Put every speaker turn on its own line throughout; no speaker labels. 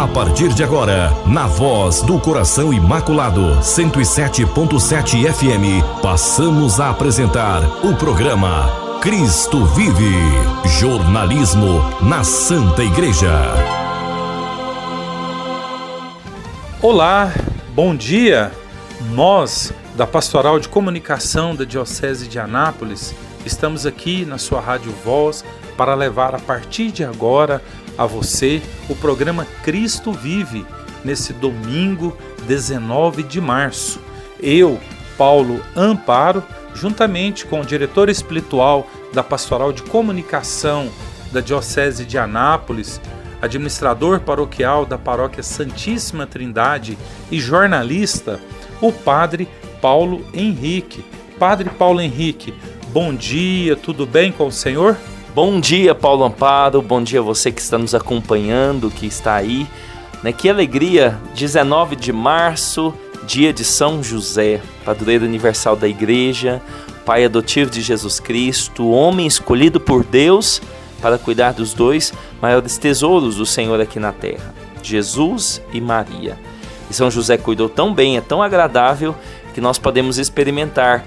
A partir de agora, na Voz do Coração Imaculado, 107.7 FM, passamos a apresentar o programa Cristo Vive, jornalismo na Santa Igreja.
Olá, bom dia! Nós, da Pastoral de Comunicação da Diocese de Anápolis, estamos aqui na sua Rádio Voz para levar a partir de agora a você o programa Cristo Vive, nesse domingo 19 de março. Eu, Paulo Amparo, juntamente com o diretor espiritual da Pastoral de Comunicação da Diocese de Anápolis, administrador paroquial da Paróquia Santíssima Trindade e jornalista, o Padre Paulo Henrique. Padre Paulo Henrique, bom dia, tudo bem com o senhor?
Bom dia, Paulo Amparo, bom dia a você que está nos acompanhando, que está aí. Que alegria, 19 de março, dia de São José, padroeiro universal da Igreja, pai adotivo de Jesus Cristo, homem escolhido por Deus para cuidar dos dois maiores tesouros do Senhor aqui na terra, Jesus e Maria. E São José cuidou tão bem, é tão agradável, que nós podemos experimentar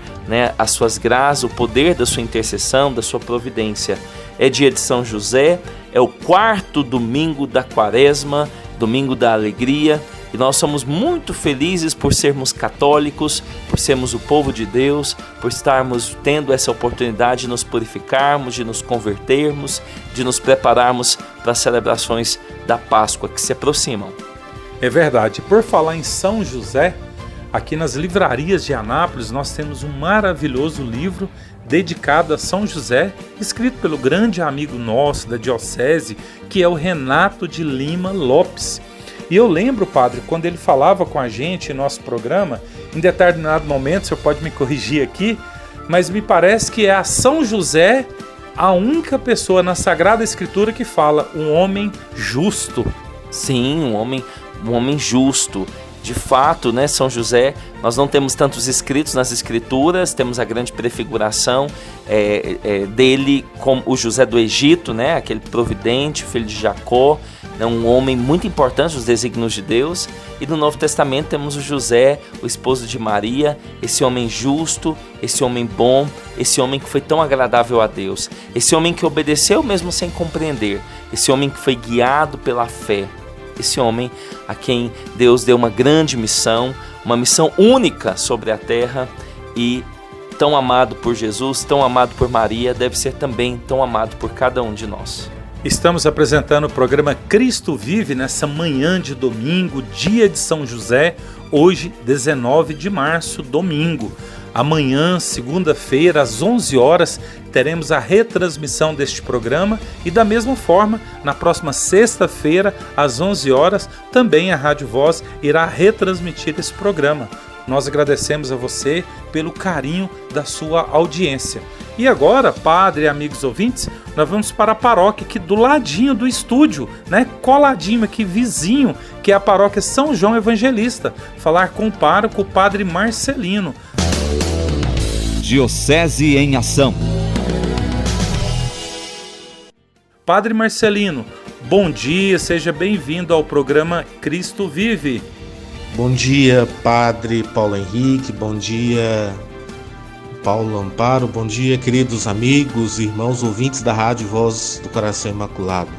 as suas graças, o poder da sua intercessão, da sua providência. É dia de São José, é o 4º domingo da Quaresma, domingo da alegria, e nós somos muito felizes por sermos católicos, por sermos o povo de Deus, por estarmos tendo essa oportunidade de nos purificarmos, de nos convertermos, de nos prepararmos para as celebrações da Páscoa que se aproximam.
É verdade. Por falar em São José, aqui nas livrarias de Anápolis nós temos um maravilhoso livro dedicado a São José, escrito pelo grande amigo nosso da Diocese, que é o Renato de Lima Lopes. E eu lembro, padre, quando ele falava com a gente em nosso programa, em determinado momento, o senhor pode me corrigir aqui, mas me parece que é a São José a única pessoa na Sagrada Escritura que fala um homem justo.
Sim, um homem justo. De fato, São José, nós não temos tantos escritos nas Escrituras, temos a grande prefiguração dele como o José do Egito, aquele providente, filho de Jacó, um homem muito importante nos desígnios de Deus. E no Novo Testamento temos o José, o esposo de Maria, esse homem justo, esse homem bom, esse homem que foi tão agradável a Deus, esse homem que obedeceu mesmo sem compreender, esse homem que foi guiado pela fé. Esse homem a quem Deus deu uma grande missão, uma missão única sobre a terra, e tão amado por Jesus, tão amado por Maria, deve ser também tão amado por cada um de nós.
Estamos apresentando o programa Cristo Vive nessa manhã de domingo, dia de São José, hoje 19 de março, domingo. Amanhã, segunda-feira, às 11 horas, teremos a retransmissão deste programa e da mesma forma, na próxima sexta-feira, às 11 horas, também a Rádio Voz irá retransmitir esse programa. Nós agradecemos a você pelo carinho da sua audiência. E agora, padre e amigos ouvintes, nós vamos para a paróquia aqui do ladinho do estúdio, coladinho aqui, vizinho, que é a paróquia São João Evangelista, falar com o pároco, o padre Marcelino.
Diocese em Ação.
Padre Marcelino, bom dia, seja bem-vindo ao programa Cristo Vive.
Bom dia, Padre Paulo Henrique, bom dia, Paulo Amparo, bom dia, queridos amigos, irmãos ouvintes da Rádio Voz do Coração Imaculado.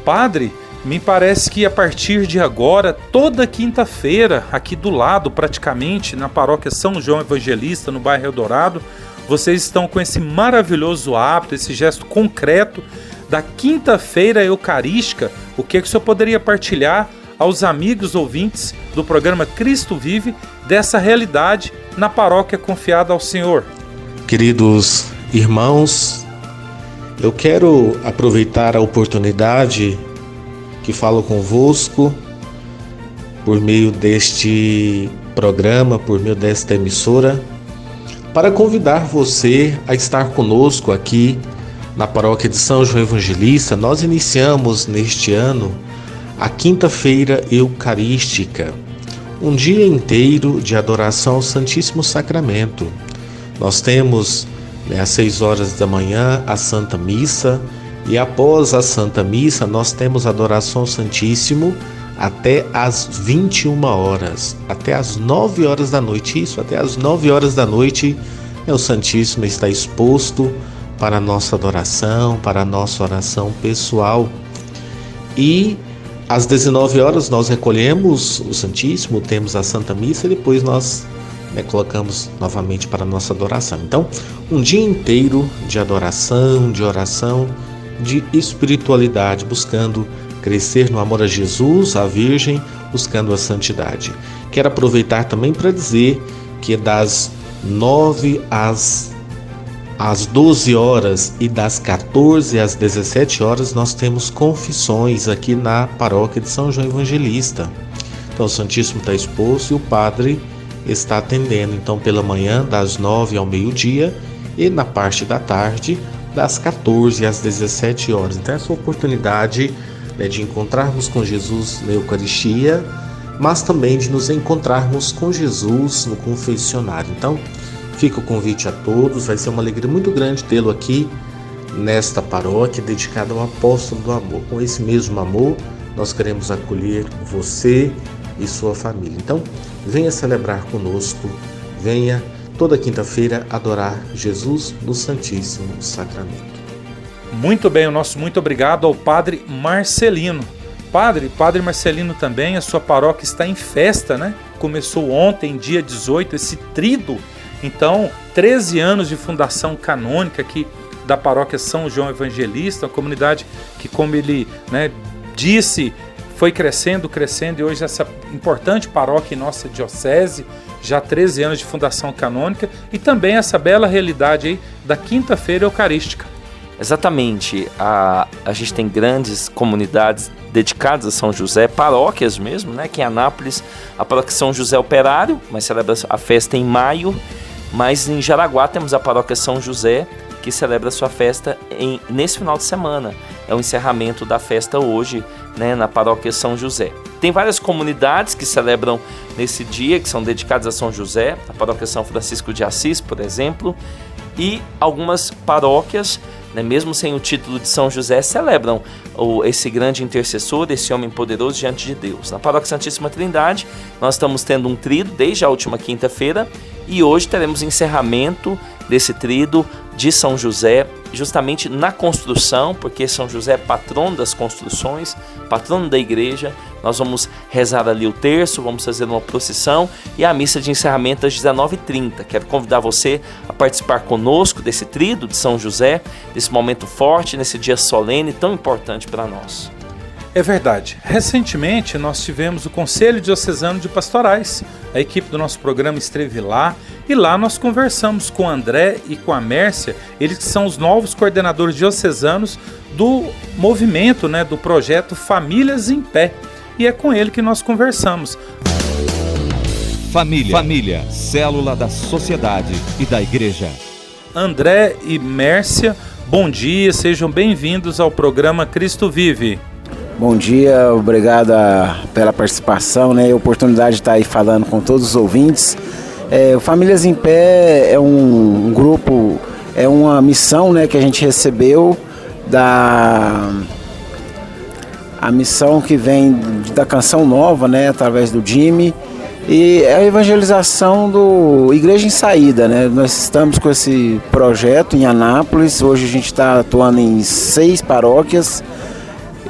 Padre, me parece que a partir de agora, toda quinta-feira, aqui do lado praticamente, na paróquia São João Evangelista, no bairro Eldorado, vocês estão com esse maravilhoso hábito, esse gesto concreto da quinta-feira eucarística. O que o senhor poderia partilhar aos amigos ouvintes do programa Cristo Vive dessa realidade na paróquia confiada ao Senhor?
Queridos irmãos, eu quero aproveitar a oportunidade que falo convosco por meio deste programa, por meio desta emissora, para convidar você a estar conosco aqui na paróquia de São João Evangelista. Nós iniciamos neste ano a quinta-feira eucarística, um dia inteiro de adoração ao Santíssimo Sacramento. Nós temos às 6 horas da manhã a Santa Missa, E após a Santa Missa, nós temos adoração ao Santíssimo até às 21 horas, até às 9 horas da noite. Isso, até às 9 horas da noite, o Santíssimo está exposto para a nossa adoração, para a nossa oração pessoal. E às 19 horas nós recolhemos o Santíssimo, temos a Santa Missa e depois nós colocamos novamente para a nossa adoração. Então, um dia inteiro de adoração, de oração, de espiritualidade, buscando crescer no amor a Jesus, à Virgem, buscando a santidade. Quero aproveitar também para dizer que das 9 às 12 horas e das 14 às 17 horas nós temos confissões aqui na paróquia de São João Evangelista. Então o Santíssimo está exposto e o padre está atendendo. Então pela manhã das 9 ao meio-dia e na parte da tarde das 14 às 17 horas. Então essa oportunidade de encontrarmos com Jesus na Eucaristia, mas também de nos encontrarmos com Jesus no confessionário. Então fica o convite a todos, vai ser uma alegria muito grande tê-lo aqui nesta paróquia dedicada ao apóstolo do amor. Com esse mesmo amor, nós queremos acolher você e sua família. Então, venha celebrar conosco, venha toda quinta-feira adorar Jesus no Santíssimo Sacramento.
Muito bem, o nosso muito obrigado ao Padre Marcelino. Padre Marcelino também, a sua paróquia está em festa, né? Começou ontem, dia 18, esse tríduo. Então, 13 anos de fundação canônica aqui da paróquia São João Evangelista, uma comunidade que, como ele disse, foi crescendo e hoje essa importante paróquia em nossa diocese, já 13 anos de fundação canônica e também essa bela realidade aí da quinta-feira eucarística.
Exatamente, a gente tem grandes comunidades dedicadas a São José, paróquias mesmo, né? Que em Anápolis, a paróquia São José Operário, mas celebra a festa em maio, mas em Jaraguá temos a paróquia São José, que celebra sua festa nesse final de semana. É o encerramento da festa hoje, né, na paróquia São José. Tem várias comunidades que celebram nesse dia, que são dedicadas a São José, a paróquia São Francisco de Assis, por exemplo, e algumas paróquias, né, mesmo sem o título de São José, celebram esse grande intercessor, esse homem poderoso diante de Deus. Na paróquia Santíssima Trindade, nós estamos tendo um tríduo desde a última quinta-feira e hoje teremos encerramento desse tríduo de São José, justamente na construção, porque São José é patrono das construções, patrono da igreja. Nós vamos rezar ali o terço, vamos fazer uma procissão e a missa de encerramento às 19h30. Quero convidar você a participar conosco desse tríduo de São José, desse momento forte, nesse dia solene tão importante para nós.
É verdade. Recentemente nós tivemos o Conselho Diocesano de Pastorais. A equipe do nosso programa esteve lá e lá nós conversamos com o André e com a Mércia, eles que são os novos coordenadores diocesanos do movimento, né, do projeto Famílias em Pé. E é com ele que nós conversamos.
Família, célula da sociedade e da igreja.
André e Mércia, bom dia, sejam bem-vindos ao programa Cristo Vive.
Bom dia, obrigado pela participação, né, e a oportunidade de estar aí falando com todos os ouvintes. O Famílias em Pé é um grupo, é uma missão, né, que a gente recebeu a missão que vem da Canção Nova, né, através do Jimmy, e é a evangelização do Igreja em Saída, né? Nós estamos com esse projeto em Anápolis, hoje a gente está atuando em 6 paróquias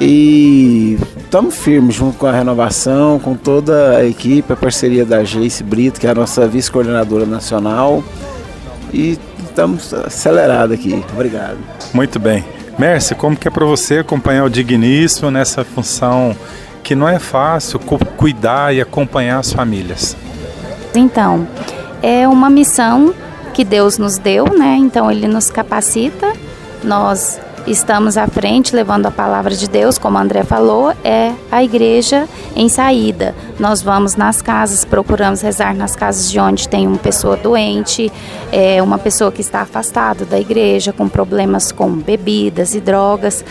e estamos firmes junto com a renovação, com toda a equipe, a parceria da Geice Brito, que é a nossa vice-coordenadora nacional, e estamos acelerados aqui. Obrigado.
Muito bem. Mércia, como que é para você acompanhar o Digníssimo nessa função que não é fácil, cuidar e acompanhar as famílias?
Então, é uma missão que Deus nos deu, né? Então Ele nos capacita, nós estamos à frente levando a palavra de Deus, como o André falou, é a igreja em saída. Nós vamos nas casas, procuramos rezar nas casas de onde tem uma pessoa doente, uma pessoa que está afastada da igreja, com problemas com bebidas e drogas.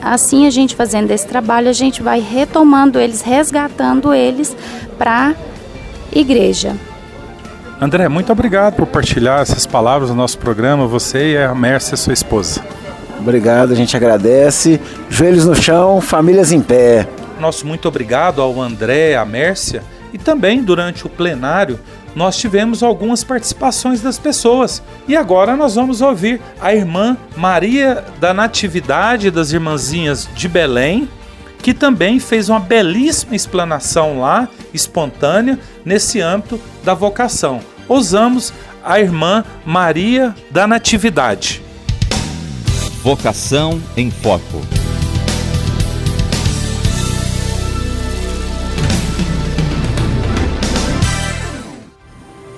Assim, a gente fazendo esse trabalho, a gente vai retomando eles, resgatando eles para a igreja.
André, muito obrigado por partilhar essas palavras no nosso programa, você e a Mércia, sua esposa.
Obrigado, a gente agradece. Joelhos no chão, famílias em pé.
Nosso muito obrigado ao André, à Mércia, e também durante o plenário nós tivemos algumas participações das pessoas. E agora nós vamos ouvir a irmã Maria da Natividade das Irmãzinhas de Belém, que também fez uma belíssima explanação lá, espontânea, nesse âmbito da vocação. Ousamos a irmã Maria da Natividade.
Vocação em Foco.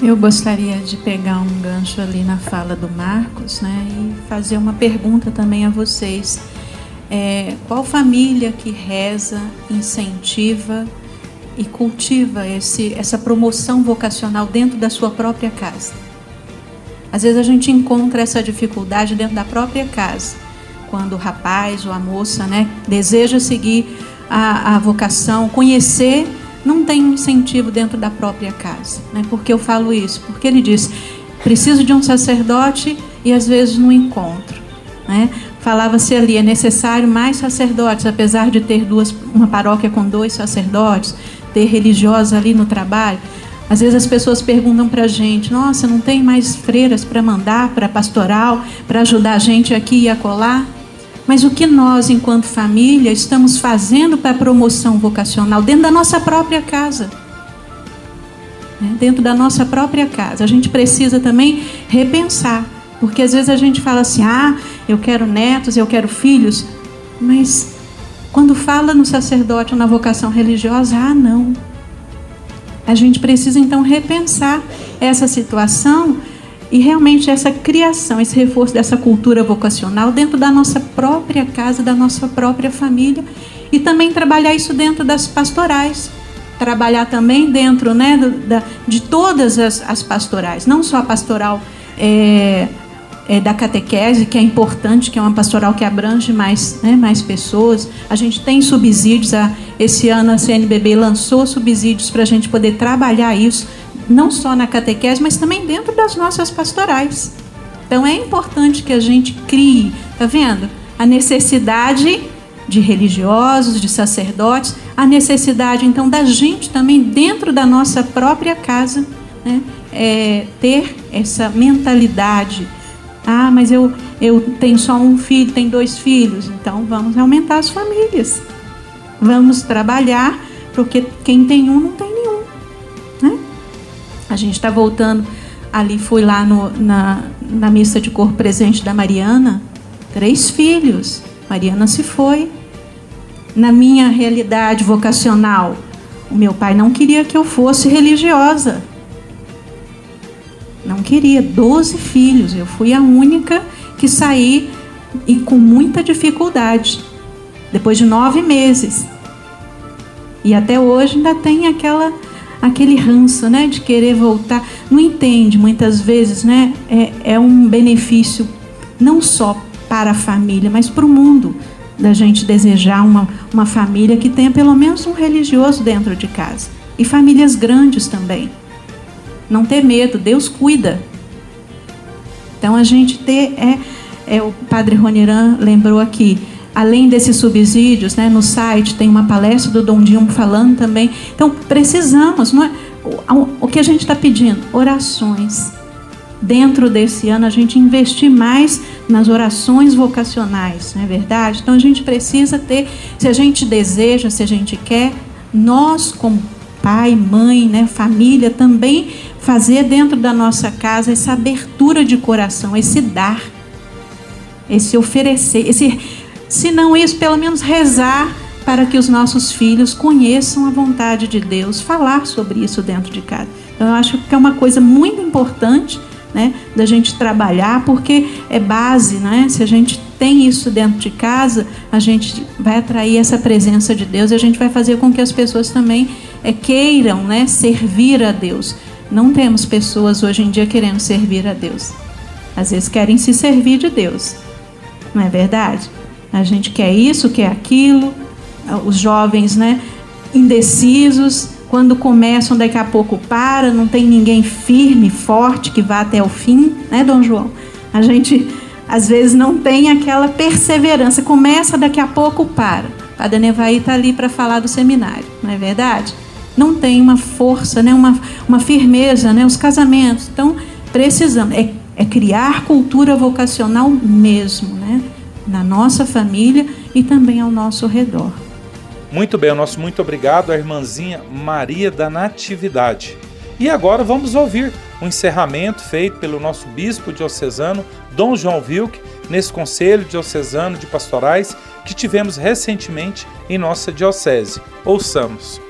Eu gostaria de pegar um gancho ali na fala do Marcos, né, e fazer uma pergunta também a vocês. Qual família que reza, incentiva e cultiva essa promoção vocacional dentro da sua própria casa? Às vezes a gente encontra essa dificuldade dentro da própria casa, quando o rapaz ou a moça, né, deseja seguir a vocação, conhecer, não tem um incentivo dentro da própria casa, né? Por que eu falo isso? Porque ele diz, preciso de um sacerdote e às vezes não encontro, né? Falava-se ali, é necessário mais sacerdotes, apesar de ter uma paróquia com 2 sacerdotes, ter religiosos ali no trabalho. Às vezes as pessoas perguntam para a gente, nossa, não tem mais freiras para mandar, para pastoral, para ajudar a gente aqui e acolá? Mas o que nós, enquanto família, estamos fazendo para a promoção vocacional dentro da nossa própria casa? Dentro da nossa própria casa. A gente precisa também repensar, porque às vezes a gente fala assim, eu quero netos, eu quero filhos, mas quando fala no sacerdote ou na vocação religiosa, não. A gente precisa então repensar essa situação e realmente essa criação, esse reforço dessa cultura vocacional dentro da nossa própria casa, da nossa própria família, e também trabalhar isso dentro das pastorais. Trabalhar também dentro, né, de todas as pastorais, não só a pastoral da catequese, que é importante, que é uma pastoral que abrange mais pessoas. A gente tem subsídios, esse ano a CNBB lançou subsídios para a gente poder trabalhar isso, não só na catequese, mas também dentro das nossas pastorais. Então é importante que a gente crie, tá vendo? A necessidade de religiosos, de sacerdotes, a necessidade então da gente também dentro da nossa própria casa, né, ter essa mentalidade. Mas eu tenho só um filho, tenho 2 filhos, então vamos aumentar as famílias. Vamos trabalhar, porque quem tem um não tem nenhum, né? A gente está voltando, ali fui lá na missa de corpo presente da Mariana, 3 filhos, Mariana se foi. Na minha realidade vocacional, o meu pai não queria que eu fosse religiosa. Não queria, 12 filhos, eu fui a única que saí e com muita dificuldade, depois de 9 meses. E até hoje ainda tem aquele ranço, né, de querer voltar. Não entende, muitas vezes, né, é um benefício não só para a família, mas para o mundo, da gente desejar uma família que tenha pelo menos um religioso dentro de casa. E famílias grandes também. Não ter medo, Deus cuida. Então a gente o padre Roniran lembrou aqui, além desses subsídios, né, no site tem uma palestra do Dom Dilma falando também. Então precisamos, não é? O que a gente está pedindo? Orações. Dentro desse ano a gente investir mais nas orações vocacionais, não é verdade? Então a gente precisa ter, se a gente deseja, se a gente quer, nós como pai, mãe, né, família, também fazer dentro da nossa casa essa abertura de coração, esse dar, esse oferecer, se não isso, pelo menos rezar para que os nossos filhos conheçam a vontade de Deus, falar sobre isso dentro de casa. Então eu acho que é uma coisa muito importante, né, da gente trabalhar, porque é base, né? Se a gente tem isso dentro de casa, a gente vai atrair essa presença de Deus e a gente vai fazer com que as pessoas também queiram, né, servir a Deus. Não temos pessoas hoje em dia querendo servir a Deus. Às vezes querem se servir de Deus, não é verdade? A gente quer isso, quer aquilo. Os jovens, né, indecisos, quando começam, daqui a pouco não tem ninguém firme, forte, que vá até o fim, né, Dom João? A gente às vezes não tem aquela perseverança, começa, daqui a pouco para. A Padre Nevaí está ali para falar do seminário, não é verdade? Não tem uma força, né? uma firmeza, né? Os casamentos. Então, precisamos, é criar cultura vocacional mesmo, né? Na nossa família e também ao nosso redor.
Muito bem, o nosso muito obrigado à irmãzinha Maria da Natividade. E agora vamos ouvir o encerramento feito pelo nosso bispo diocesano, Dom João Wilk, nesse Conselho Diocesano de Pastorais que tivemos recentemente em nossa diocese. Ouçamos.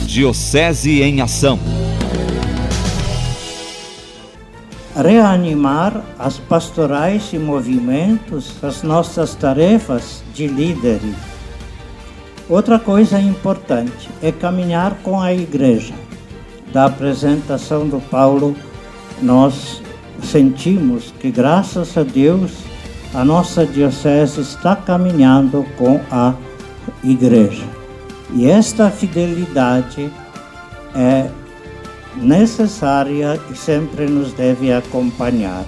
Diocese em Ação.
Reanimar as pastorais e movimentos, as nossas tarefas de líderes. Outra coisa importante é caminhar com a igreja. Da apresentação do Paulo, nós sentimos que, graças a Deus, a nossa diocese está caminhando com a igreja. E esta fidelidade é necessária e sempre nos deve acompanhar.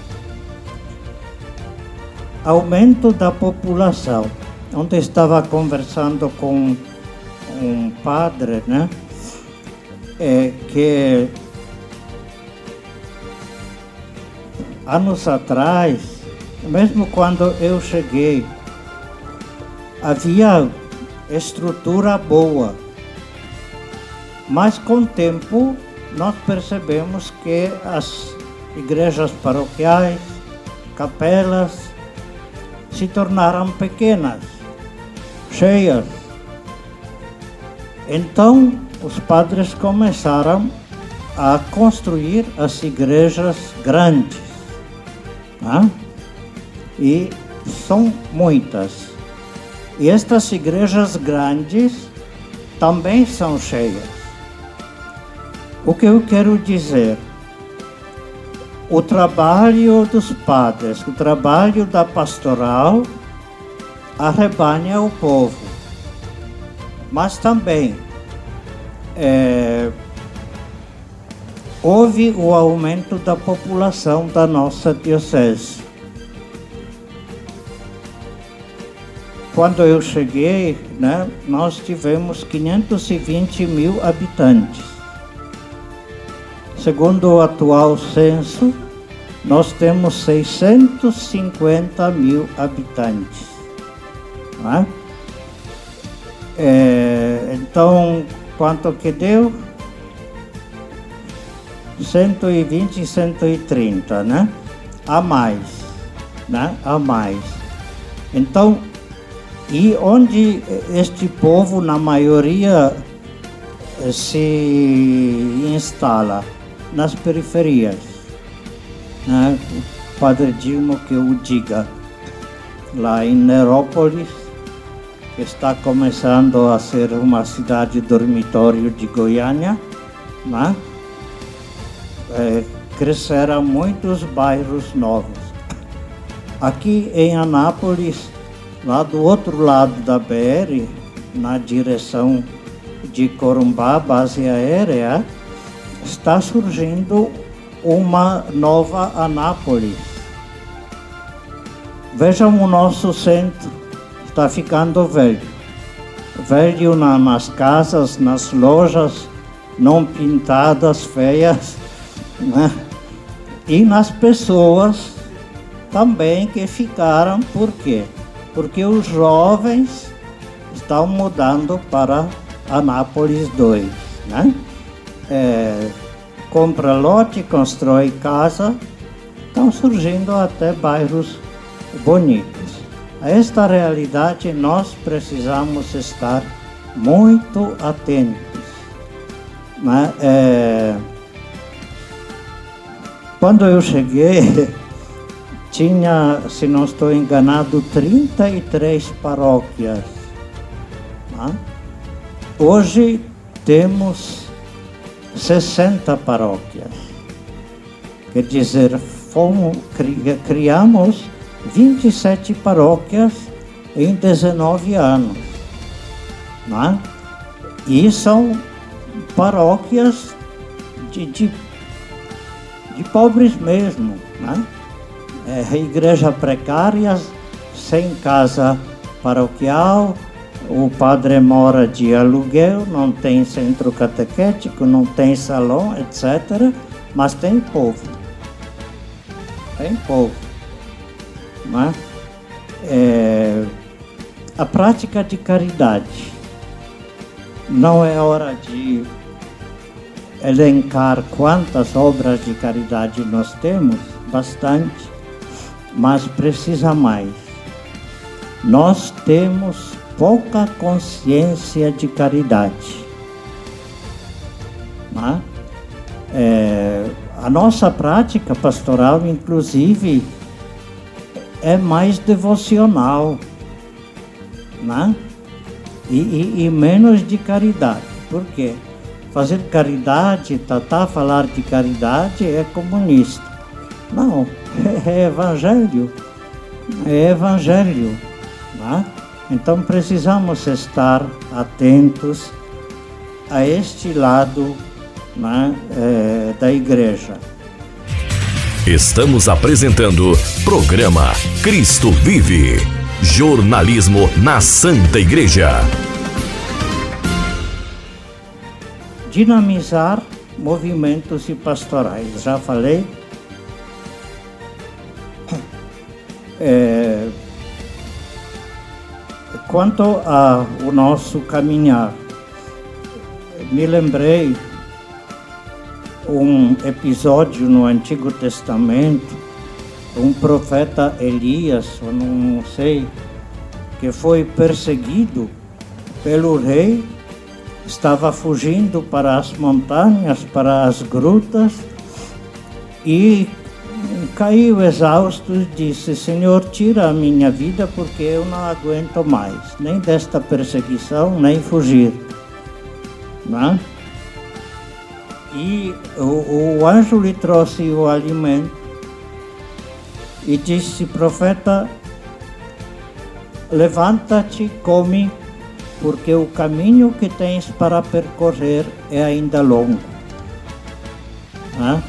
Aumento da população. Ontem estava conversando com um padre, né? Que anos atrás, mesmo quando eu cheguei, havia estrutura boa, mas com o tempo nós percebemos que as igrejas paroquiais, capelas, se tornaram pequenas, cheias. Então, os padres começaram a construir as igrejas grandes, né? E são muitas. E estas igrejas grandes também são cheias. O que eu quero dizer? O trabalho dos padres, o trabalho da pastoral arrebanha o povo, mas também houve o aumento da população da nossa diocese. Quando eu cheguei, né, nós tivemos 520 mil habitantes. Segundo o atual censo, nós temos 650 mil habitantes. Né? Então, quanto que deu? 120 e 130, né? A mais, né? A mais. Então, e onde este povo, na maioria, se instala? Nas periferias, né? O Padre Dilma que o diga, lá em Nerópolis, que está começando a ser uma cidade dormitório de Goiânia, né? Cresceram muitos bairros novos. Aqui em Anápolis, lá do outro lado da BR, na direção de Corumbá, base aérea, está surgindo uma nova Anápolis. Vejam o nosso centro, está ficando velho. Velho nas casas, nas lojas, não pintadas, feias, né? E nas pessoas também que ficaram. Por quê? Porque os jovens estão mudando para Anápolis 2, né? Compra lote, constrói casa, estão surgindo até bairros bonitos. A esta realidade nós precisamos estar muito atentos, né? Quando eu cheguei, tinha, se não estou enganado, 33 paróquias, né? Hoje temos 60 paróquias. Quer dizer, criamos 27 paróquias em 19 anos. Né? E são paróquias de pobres mesmo. Né? igrejas precárias, sem casa paroquial, o padre mora de aluguel, não tem centro catequético, não tem salão, etc. Mas tem povo. Tem povo. Né? A prática de caridade. Não é hora de elencar quantas obras de caridade nós temos, bastante, mas precisa mais. Nós temos pouca consciência de caridade. Né? A nossa prática pastoral, inclusive, é mais devocional, né? E menos de caridade. Por quê? Fazer caridade, falar de caridade é comunista. Não, é evangelho. É evangelho. Né? Então precisamos estar atentos a este lado, né, da igreja.
Estamos apresentando programa Cristo Vive. Jornalismo na Santa Igreja.
Dinamizar movimentos e pastorais. Já falei. Quanto ao nosso caminhar, me lembrei um episódio no Antigo Testamento, um profeta Elias, eu não sei, que foi perseguido pelo rei, estava fugindo para as montanhas, para as grutas, e caiu exausto e disse: Senhor, tira a minha vida porque eu não aguento mais, nem desta perseguição, nem fugir. Não? E o anjo lhe trouxe o alimento e disse: profeta, levanta-te, come, porque o caminho que tens para percorrer é ainda longo. Não?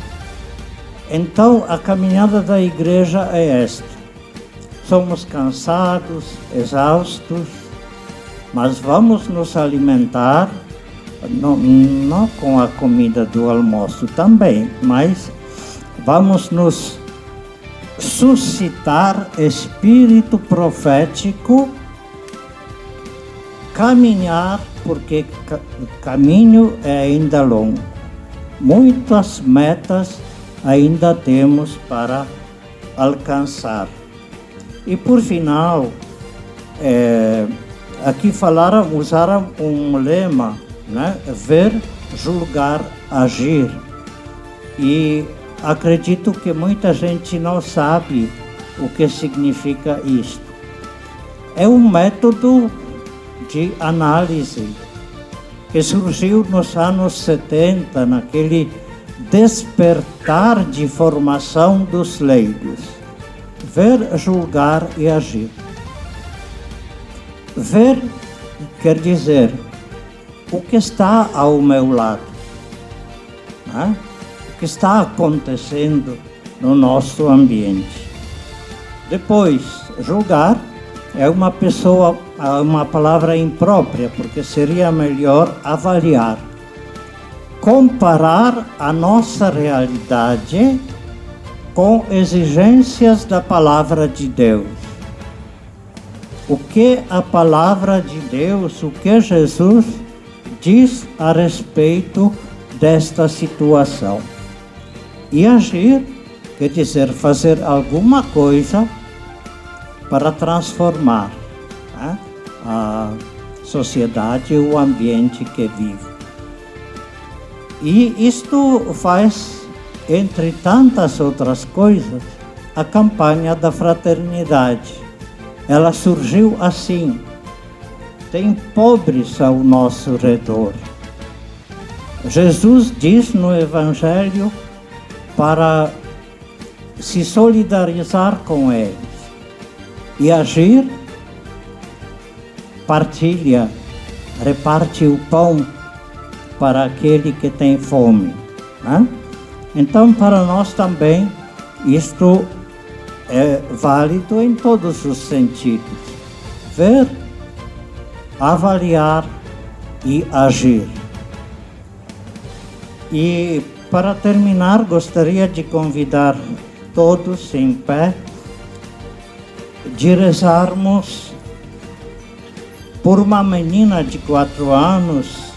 Então, a caminhada da igreja é esta. Somos cansados, exaustos, mas vamos nos alimentar, não com a comida do almoço também, mas vamos nos suscitar espírito profético, caminhar, porque o caminho é ainda longo. Muitas metas ainda temos para alcançar. E por final, aqui usaram um lema, né? Ver, julgar, agir. E acredito que muita gente não sabe o que significa isto. É um método de análise que surgiu nos anos 70, naquele despertar de formação dos leigos. Ver, julgar e agir. Ver quer dizer o que está ao meu lado, né? O que está acontecendo no nosso ambiente. Depois, julgar é uma palavra imprópria, porque seria melhor avaliar. Comparar a nossa realidade com exigências da palavra de Deus. O que a palavra de Deus, o que Jesus diz a respeito desta situação. E agir quer dizer fazer alguma coisa para transformar, né, a sociedade e o ambiente que vive. E isto faz, entre tantas outras coisas, a campanha da fraternidade. Ela surgiu assim. Tem pobres ao nosso redor. Jesus diz no Evangelho para se solidarizar com eles e agir, partilha, reparte o pão para aquele que tem fome, né? Então, para nós também, isto é válido em todos os sentidos. Ver, avaliar e agir. E para terminar, gostaria de convidar todos em pé de rezarmos por uma menina de 4 anos,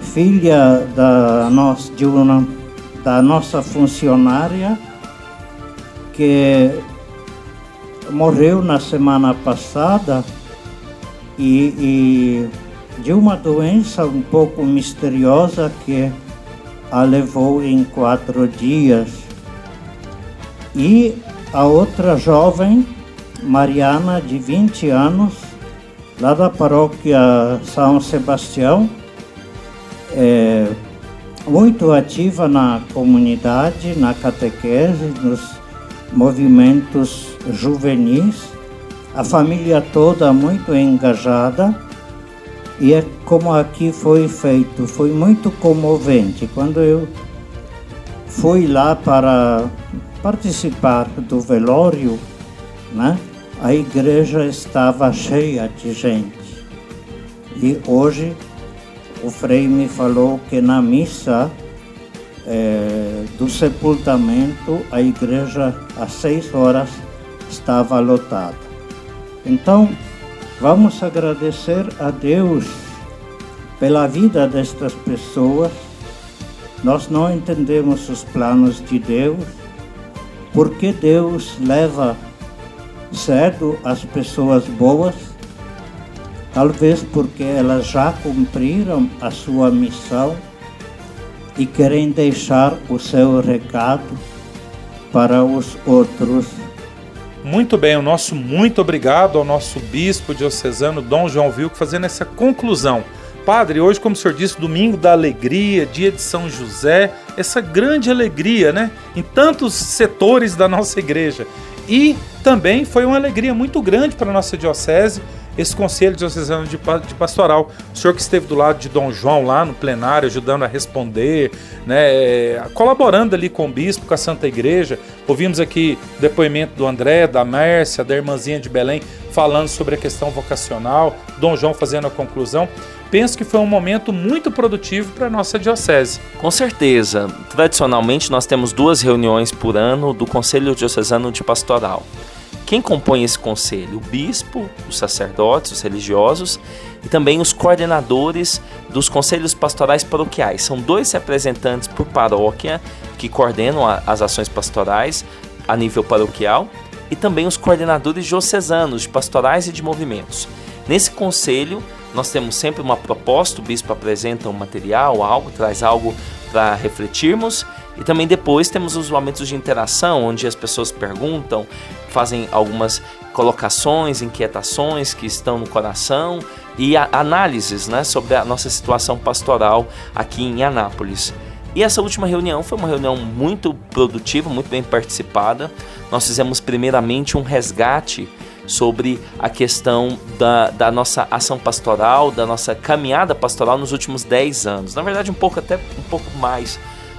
filha da nossa funcionária, que morreu na semana passada e de uma doença um pouco misteriosa que a levou em 4 dias. E a outra jovem, Mariana, de 20 anos, lá da paróquia São Sebastião, muito ativa na comunidade, na catequese, nos movimentos juvenis, a família toda muito engajada, e é como aqui foi feito, foi muito comovente. Quando eu fui lá para participar do velório, né, a igreja estava cheia de gente. E hoje o frei me falou que na missa do sepultamento a igreja às 6 horas estava lotada. Então, vamos agradecer a Deus pela vida destas pessoas. Nós não entendemos os planos de Deus, porque Deus leva cedo as pessoas boas, talvez porque elas já cumpriram a sua missão e querem deixar o seu recado para os outros.
Muito bem, o nosso muito obrigado ao nosso bispo diocesano Dom João Vilco, fazendo essa conclusão. Padre, hoje, como o senhor disse, domingo da alegria, dia de São José, essa grande alegria, né, em tantos setores da nossa igreja. E também foi uma alegria muito grande para a nossa diocese, esse Conselho Diocesano de Pastoral. O senhor que esteve do lado de Dom João lá no plenário, ajudando a responder, né, colaborando ali com o bispo, com a Santa Igreja. Ouvimos aqui o depoimento do André, da Mércia, da irmãzinha de Belém, falando sobre a questão vocacional, Dom João fazendo a conclusão. Penso que foi um momento muito produtivo para a nossa diocese.
Com certeza. Tradicionalmente, nós temos 2 reuniões por ano do Conselho Diocesano de Pastoral. Quem compõe esse conselho? O bispo, os sacerdotes, os religiosos e também os coordenadores dos conselhos pastorais paroquiais. São 2 representantes por paróquia que coordenam as ações pastorais a nível paroquial e também os coordenadores diocesanos de pastorais e de movimentos. Nesse conselho, nós temos sempre uma proposta, o bispo apresenta um material, algo, traz algo para refletirmos. E também depois temos os momentos de interação, onde as pessoas perguntam, fazem algumas colocações, inquietações que estão no coração e análises, né, sobre a nossa situação pastoral aqui em Anápolis. E essa última reunião foi uma reunião muito produtiva, muito bem participada. Nós fizemos primeiramente um resgate sobre a questão da nossa ação pastoral, da nossa caminhada pastoral nos últimos 10 anos. Na verdade, um pouco mais.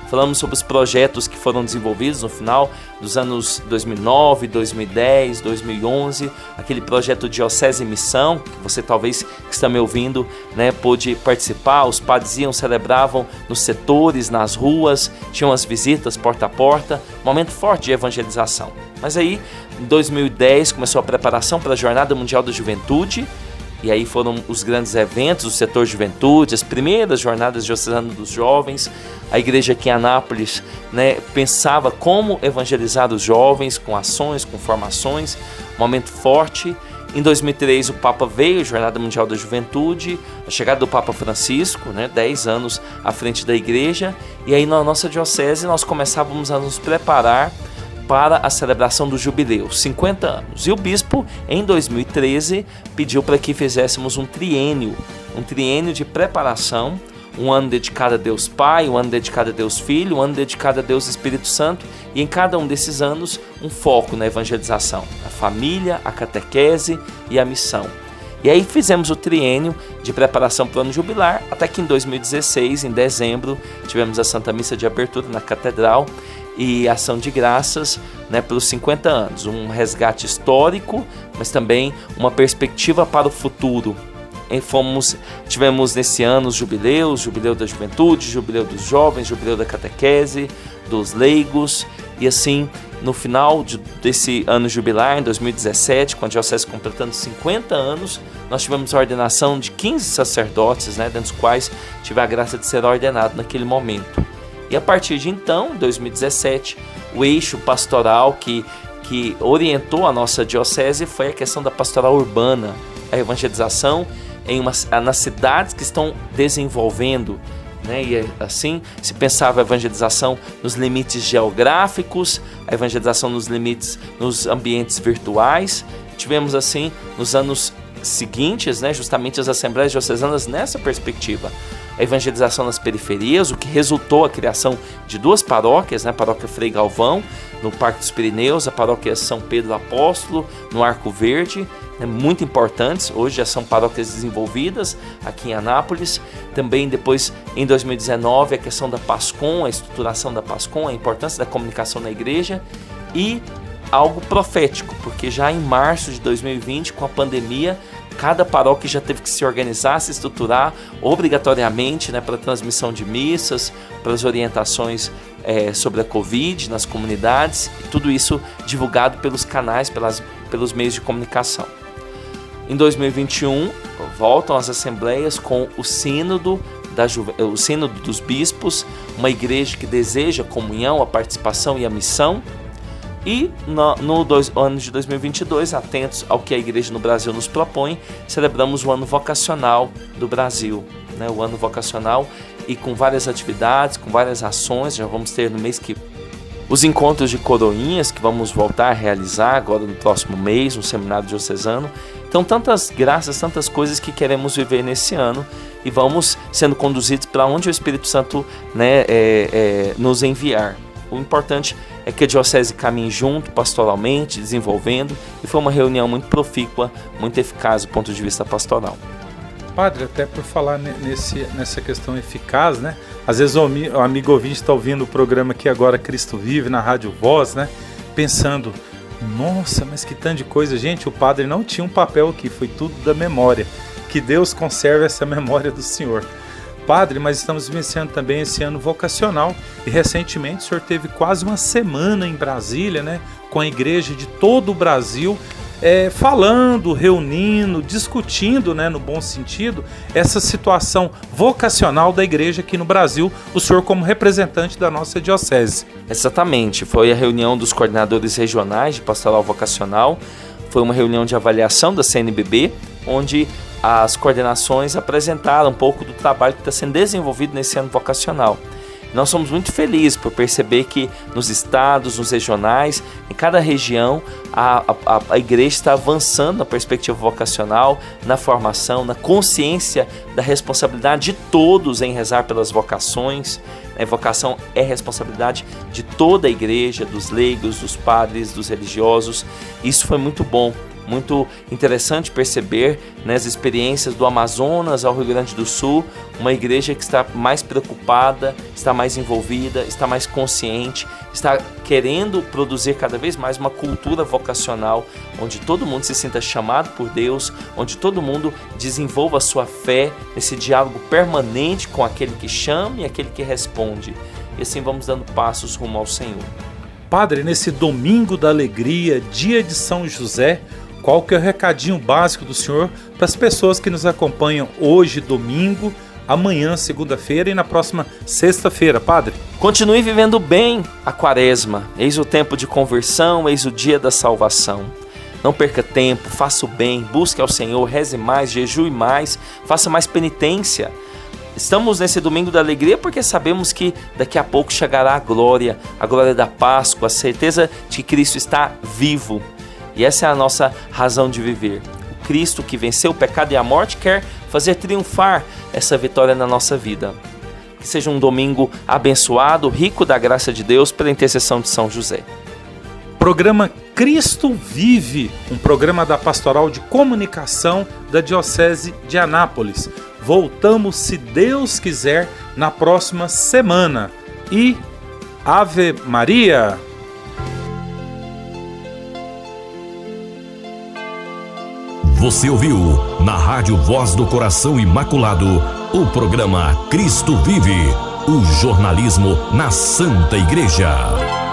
Falamos sobre os projetos que foram desenvolvidos no final dos anos 2009, 2010, 2011, aquele projeto Diocese em Missão, que você talvez que está me ouvindo, né, pôde participar. Os padres celebravam nos setores, nas ruas, tinham as visitas porta a porta, momento forte de evangelização. Mas aí, em 2010, começou a preparação para a Jornada Mundial da Juventude. E aí foram os grandes eventos do setor juventude, as primeiras jornadas diocesanas dos jovens. A igreja aqui em Anápolis, né, pensava como evangelizar os jovens com ações, com formações, momento forte. Em 2003 o Papa veio, Jornada Mundial da Juventude, a chegada do Papa Francisco, né, 10 anos à frente da igreja. E aí na nossa diocese nós começávamos a nos preparar para a celebração do jubileu, 50 anos. E o bispo, em 2013, pediu para que fizéssemos um triênio de preparação, um ano dedicado a Deus Pai, um ano dedicado a Deus Filho, um ano dedicado a Deus Espírito Santo, e em cada um desses anos, um foco na evangelização, a família, a catequese e a missão. E aí fizemos o triênio de preparação para o ano jubilar, até que em 2016, em dezembro, tivemos a Santa Missa de Abertura na Catedral. e ação de graças, né, pelos 50 anos. Um resgate histórico, mas também uma perspectiva para o futuro. Tivemos nesse ano os jubileus, jubileu da juventude, jubileu dos jovens, jubileu da catequese, dos leigos, e assim, no final desse ano jubilar, em 2017, com a diocese completando 50 anos, nós tivemos a ordenação de 15 sacerdotes, né, dentre os quais tive a graça de ser ordenado naquele momento. E a partir de então, em 2017, o eixo pastoral que orientou a nossa diocese foi a questão da pastoral urbana, a evangelização nas cidades que estão desenvolvendo, né? E assim se pensava a evangelização nos limites geográficos, a evangelização nos ambientes virtuais. Tivemos assim nos anos seguintes, né, justamente as assembleias diocesanas nessa perspectiva. A evangelização nas periferias, o que resultou a criação de 2 paróquias, né, a paróquia Frei Galvão, no Parque dos Pirineus, a paróquia São Pedro Apóstolo, no Arco Verde, né, muito importantes, hoje já são paróquias desenvolvidas aqui em Anápolis. Também depois, em 2019, a questão da PASCOM, a estruturação da PASCOM, a importância da comunicação na igreja e algo profético, porque já em março de 2020, com a pandemia, cada paróquia já teve que se organizar, se estruturar obrigatoriamente, né, para a transmissão de missas, para as orientações sobre a Covid nas comunidades, e tudo isso divulgado pelos canais, pelos meios de comunicação. Em 2021, voltam as assembleias com o sínodo dos bispos, uma igreja que deseja a comunhão, a participação e a missão. E no ano de 2022, atentos ao que a igreja no Brasil nos propõe, celebramos o ano vocacional do Brasil, né? O ano vocacional, e com várias atividades, com várias ações. Já vamos ter no mês que os encontros de coroinhas, que vamos voltar a realizar agora no próximo mês, um seminário diocesano. Então, tantas graças, tantas coisas que queremos viver nesse ano, e vamos sendo conduzidos para onde o Espírito Santo, né, nos enviar. O importante é que a diocese caminhe junto, pastoralmente, desenvolvendo, e foi uma reunião muito profícua, muito eficaz do ponto de vista pastoral.
Padre, até por falar nessa questão eficaz, né? Às vezes o amigo ouvinte está ouvindo o programa aqui agora, Cristo Vive, na Rádio Voz, né? Pensando, nossa, mas que tanto de coisa. Gente, o padre não tinha um papel aqui, foi tudo da memória. Que Deus conserve essa memória do Senhor. Padre, mas estamos vivenciando também esse ano vocacional, e recentemente o senhor teve quase uma semana em Brasília, né, com a igreja de todo o Brasil, falando, reunindo, discutindo, né, no bom sentido, essa situação vocacional da igreja aqui no Brasil, o senhor como representante da nossa diocese.
Exatamente, foi a reunião dos coordenadores regionais de pastoral vocacional, foi uma reunião de avaliação da CNBB, onde as coordenações apresentaram um pouco do trabalho que está sendo desenvolvido nesse ano vocacional. Nós somos muito felizes por perceber que nos estados, nos regionais, em cada região, a igreja está avançando na perspectiva vocacional, na formação, na consciência da responsabilidade de todos em rezar pelas vocações. A vocação é responsabilidade de toda a igreja, dos leigos, dos padres, dos religiosos. Isso foi muito bom. Muito interessante perceber, né, as experiências do Amazonas ao Rio Grande do Sul, uma igreja que está mais preocupada, está mais envolvida, está mais consciente, está querendo produzir cada vez mais uma cultura vocacional, onde todo mundo se sinta chamado por Deus, onde todo mundo desenvolva a sua fé nesse diálogo permanente com aquele que chama e aquele que responde. E assim vamos dando passos rumo ao Senhor.
Padre, nesse domingo da alegria, dia de São José, qual que é o recadinho básico do senhor para as pessoas que nos acompanham hoje, domingo, amanhã, segunda-feira, e na próxima sexta-feira, padre?
Continue vivendo bem a quaresma. Eis o tempo de conversão, eis o dia da salvação. Não perca tempo, faça o bem, busque ao Senhor, reze mais, jejue mais, faça mais penitência. Estamos nesse domingo da alegria porque sabemos que daqui a pouco chegará a glória da Páscoa, a certeza de que Cristo está vivo. E essa é a nossa razão de viver. O Cristo que venceu o pecado e a morte quer fazer triunfar essa vitória na nossa vida. Que seja um domingo abençoado, rico da graça de Deus, pela intercessão de São José.
Programa Cristo Vive, um programa da Pastoral de Comunicação da Diocese de Anápolis. Voltamos, se Deus quiser, na próxima semana. E Ave Maria.
Você ouviu na Rádio Voz do Coração Imaculado o programa Cristo Vive, o jornalismo na Santa Igreja.